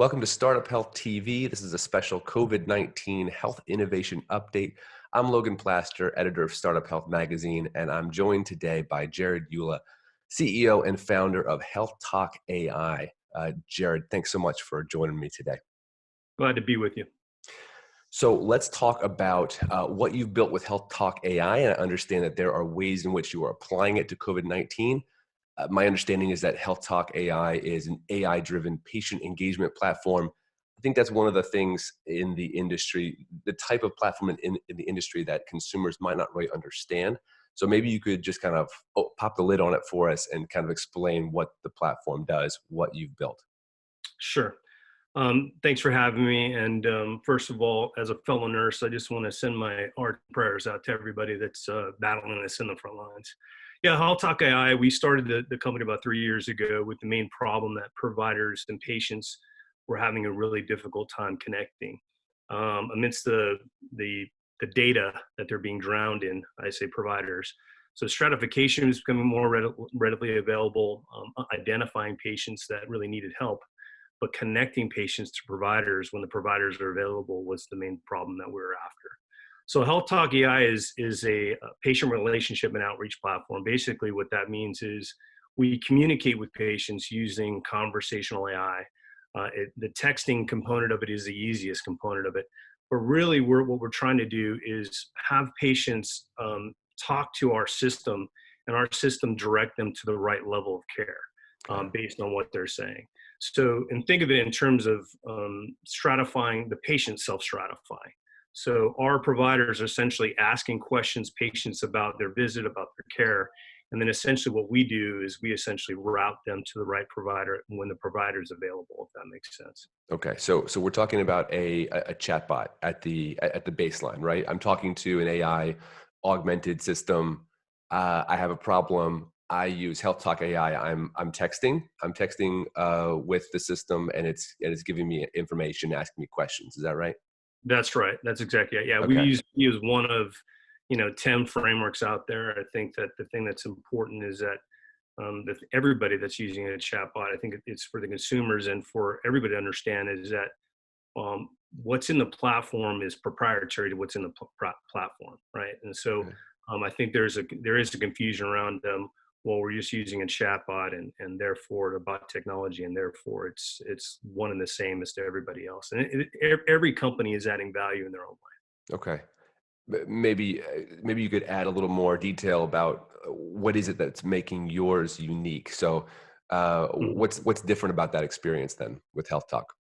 Welcome to Startup Health TV. This is a special COVID-19 health innovation update. I'm Logan Plaster, editor of Startup Health magazine, and I'm joined today by Jerrod Ullah, CEO and founder of HealthTalk A.I. Jerrod, thanks so much for joining me today. Glad to be with you. So let's talk about what you've built with HealthTalk A.I, and I understand that there are ways in which you are applying it to COVID-19. My understanding is that HealthTalk AI is an AI-driven patient engagement platform. I think that's one of the things in the industry, the type of platform in the industry that consumers might not really understand. So maybe you could just kind of pop the lid on it for us and kind of explain what the platform does, what you've built. Sure. Thanks for having me. And first of all, as a fellow nurse, I just want to send my heart prayers out to everybody that's battling this in the front lines. Yeah, HealthTalk AI, we started the company about 3 years ago with the main problem that providers and patients were having a really difficult time connecting. Amidst the data that they're being drowned in, I say providers. So stratification is becoming more readily available, identifying patients that really needed help, but connecting patients to providers when the providers are available was the main problem that we were after. So HealthTalk AI is a patient relationship and outreach platform. Basically, what that means is we communicate with patients using conversational AI. The texting component of it is the easiest component of it. But really, what we're trying to do is have patients talk to our system, and our system direct them to the right level of care based on what they're saying. So, and think of it in terms of stratifying the patient, self-stratifying. So our providers are essentially asking questions patients about their visit, about their care. And then essentially what we do is we essentially route them to the right provider when the provider is available, if that makes sense. Okay, so we're talking about a chatbot at the baseline, right? I'm talking to an AI augmented system. I have a problem. I use HealthTalk AI. I'm texting. With the system, and it's giving me information, asking me questions. Is that right? That's right. That's exactly it. Yeah, Okay. we use one of 10 frameworks out there. I think that the thing that's important is that everybody that's using a chatbot, I think it's for the consumers and for everybody to understand is that what's in the platform is proprietary to what's in the platform, right? And so Okay. I think there is a confusion around well, we're just using a chatbot and therefore the bot technology, and therefore it's one and the same as to everybody else. And every company is adding value in their own way. Okay. Maybe you could add a little more detail about what is it that's making yours unique. So, Mhm. what's different about that experience then with Health Talk?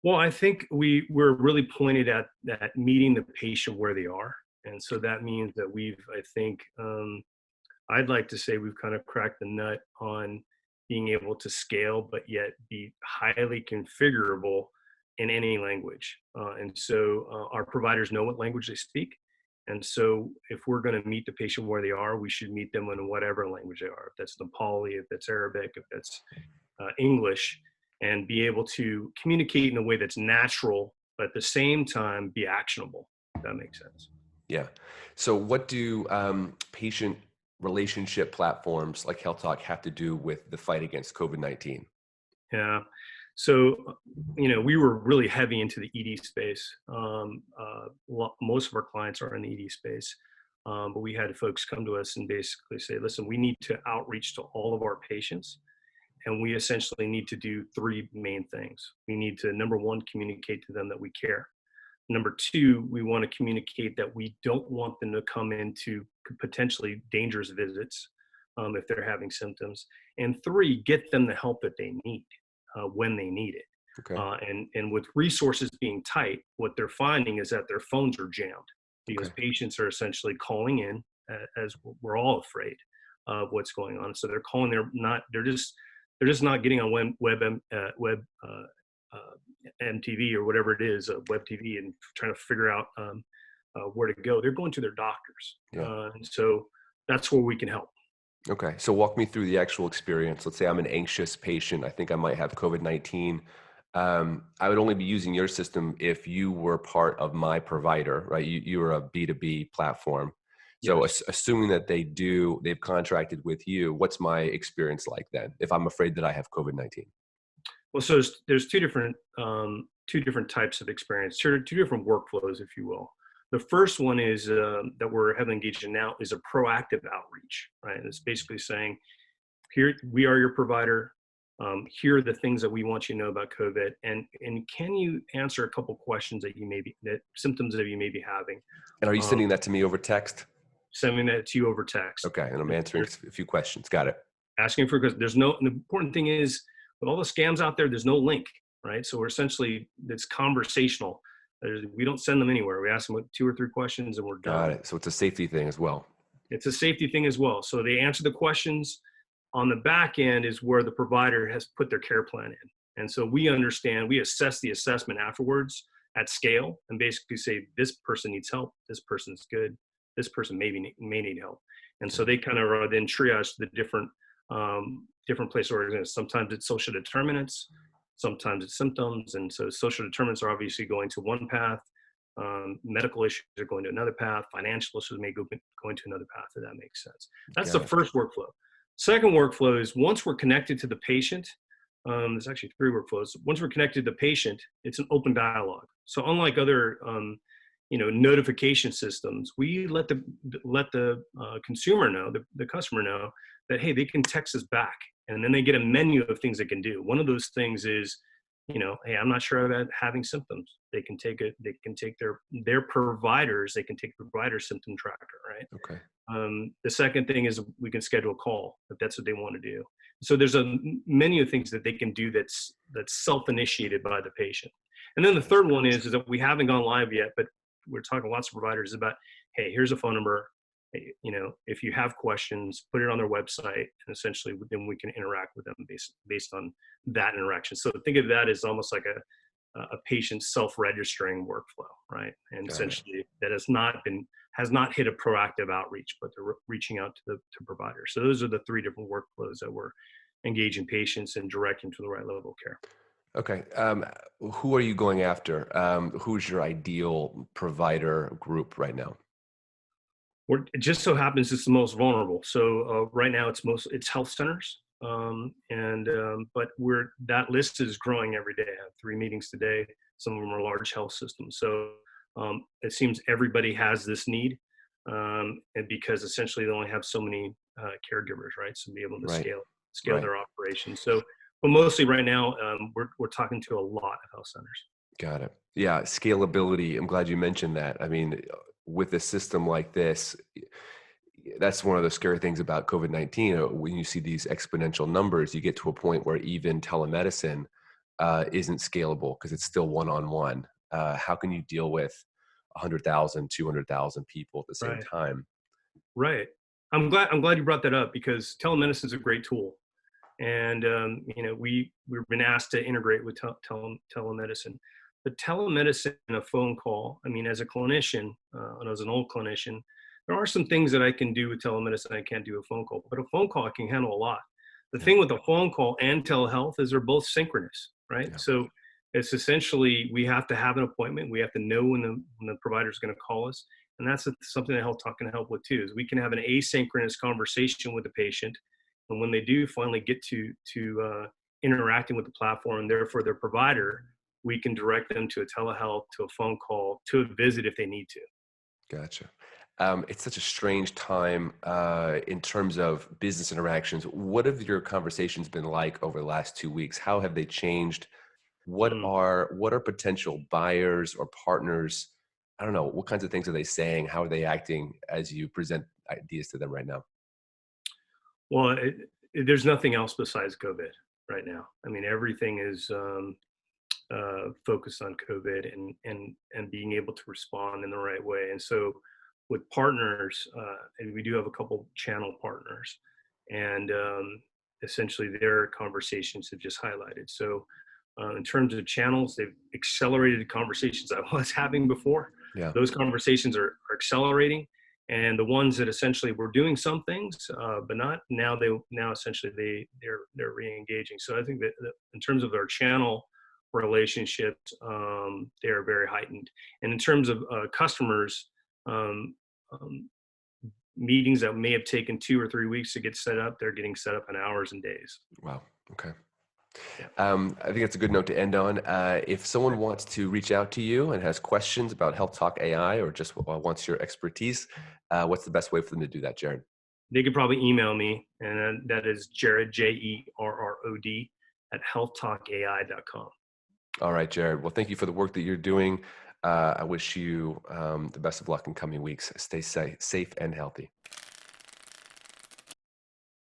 Well, I think we're really pointed at meeting the patient where they are. And so that means that I think, I'd like to say we've kind of cracked the nut on being able to scale, but yet be highly configurable in any language. And so our providers know what language they speak. And so if we're going to meet the patient where they are, we should meet them in whatever language they are. If that's Nepali, if that's Arabic, if that's English, and be able to communicate in a way that's natural, but at the same time be actionable. If that makes sense. Yeah. So, what do patient relationship platforms like Health Talk have to do with the fight against COVID-19? Yeah. So, we were really heavy into the ED space. Most of our clients are in the ED space. But we had folks come to us and basically say, listen, we need to outreach to all of our patients. And we essentially need to do three main things. We need to, number one, communicate to them that we care. Number two, we want to communicate that we don't want them to come into potentially dangerous visits if they're having symptoms. And three, get them the help that they need when they need it. Okay. And with resources being tight, what they're finding is that their phones are jammed because Okay. patients are essentially calling in as we're all afraid of what's going on. So they're calling, they're just not getting on web MTV or whatever it is, web TV, and trying to figure out where to go. They're going to their doctors. Yeah. And so that's where we can help. Okay. So, walk me through the actual experience. Let's say I'm an anxious patient. I think I might have COVID-19. I would only be using your system if you were part of my provider, right? You are a B2B platform. So, Yes. assuming that they've contracted with you, what's my experience like then if I'm afraid that I have COVID-19? Well, so there's two different types of experience, two different workflows, if you will. The first one is that we're heavily engaged in now is a proactive outreach, right? And it's basically saying, here we are your provider. Here are the things that we want you to know about COVID, and can you answer a couple questions that symptoms that you may be having? And are you Um, sending that to me over text? Sending that to you over text. Okay, and I'm answering a few questions. Got it. Asking for, because the important thing is with all the scams out there, there's no link, right? So we're essentially, it's conversational. We don't send them anywhere. We ask them 2 or 3 questions and we're Got done. it. So it's a safety thing as well. It's a safety thing as well. So they answer the questions. On the back end is where the provider has put their care plan in. And so we assess the assessment afterwards at scale and basically say, this person needs help, this person's good, this person may need help. And so they kind of are then triage the different place organizations. Sometimes it's social determinants, sometimes it's symptoms. And so social determinants are obviously going to one path. Medical issues are going to another path. Financial issues may go into another path, if that makes sense. That's the first workflow. Second workflow is once we're connected to the patient, there's actually 3 workflows. Once we're connected to the patient, it's an open dialogue. So unlike other notification systems, we let the consumer know, the customer know that, hey, they can text us back, and then they get a menu of things they can do. One of those things is, hey, I'm not sure about having symptoms. They can take their providers, they can take the provider symptom tracker, right? Okay. The second thing is we can schedule a call if that's what they want to do. So there's a menu of things that they can do that's self-initiated by the patient. And then the third one is that we haven't gone live yet, but we're talking to lots of providers about, hey, here's a phone number. Hey, if you have questions, put it on their website, and essentially then we can interact with them based on that interaction. So think of that as almost like a patient self-registering workflow, right? And essentially that has not hit a proactive outreach, but they're reaching out to providers. So those are the 3 different workflows that we're engaging patients and directing to the right level of care. Okay. Who are you going after? Who's your ideal provider group right now? It just so happens it's the most vulnerable. So right now it's health centers, but that list is growing every day. I have 3 meetings today. Some of them are large health systems. So it seems everybody has this need, and because essentially they only have so many caregivers, right? So be able to scale their operations. So, but mostly right now we're talking to a lot of health centers. Got it. Yeah, scalability. I'm glad you mentioned that. I mean, with a system like this, that's one of the scary things about COVID-19. When you see these exponential numbers, you get to a point where even telemedicine isn't scalable because it's still one-on-one. How can you deal with 100,000, 200,000 people at the same time? Right. I'm glad you brought that up, because telemedicine is a great tool. And we've been asked to integrate with telemedicine. But telemedicine and a phone call, I mean, as a clinician, and as an old clinician, there are some things that I can do with telemedicine I can't do with a phone call. But a phone call I can handle a lot. The thing with a phone call and telehealth is they're both synchronous, right? Yeah. So it's essentially, we have to have an appointment. We have to know when the provider is going to call us. And that's something that HealthTalk can help with too, is we can have an asynchronous conversation with the patient. And when they do finally get to interacting with the platform, and therefore their provider, we can direct them to a telehealth, to a phone call, to a visit if they need to. Gotcha. It's such a strange time in terms of business interactions. What have your conversations been like over the last 2 weeks? How have they changed? What are potential buyers or partners? I don't know. What kinds of things are they saying? How are they acting as you present ideas to them right now? Well, there's nothing else besides COVID right now. I mean, everything is focused on COVID and being able to respond in the right way. And so with partners, and we do have a couple channel partners, and essentially their conversations have just highlighted. So in terms of channels, they've accelerated conversations I was having before. Yeah. Those conversations are accelerating. And the ones that essentially were doing some things, but not now, essentially they're re-engaging. So I think that in terms of our channel relationships, they are very heightened. And in terms of customers, meetings that may have taken 2 or 3 weeks to get set up, they're getting set up in hours and days. Wow. Okay. Yeah. I think it's a good note to end on. If someone wants to reach out to you and has questions about HealthTalk AI or just wants your expertise, what's the best way for them to do that, Jerrod? They could probably email me, and that is Jerrod, Jerrod, at healthtalkai.com. All right, Jerrod. Well, thank you for the work that you're doing. I wish you the best of luck in coming weeks. Stay safe and healthy.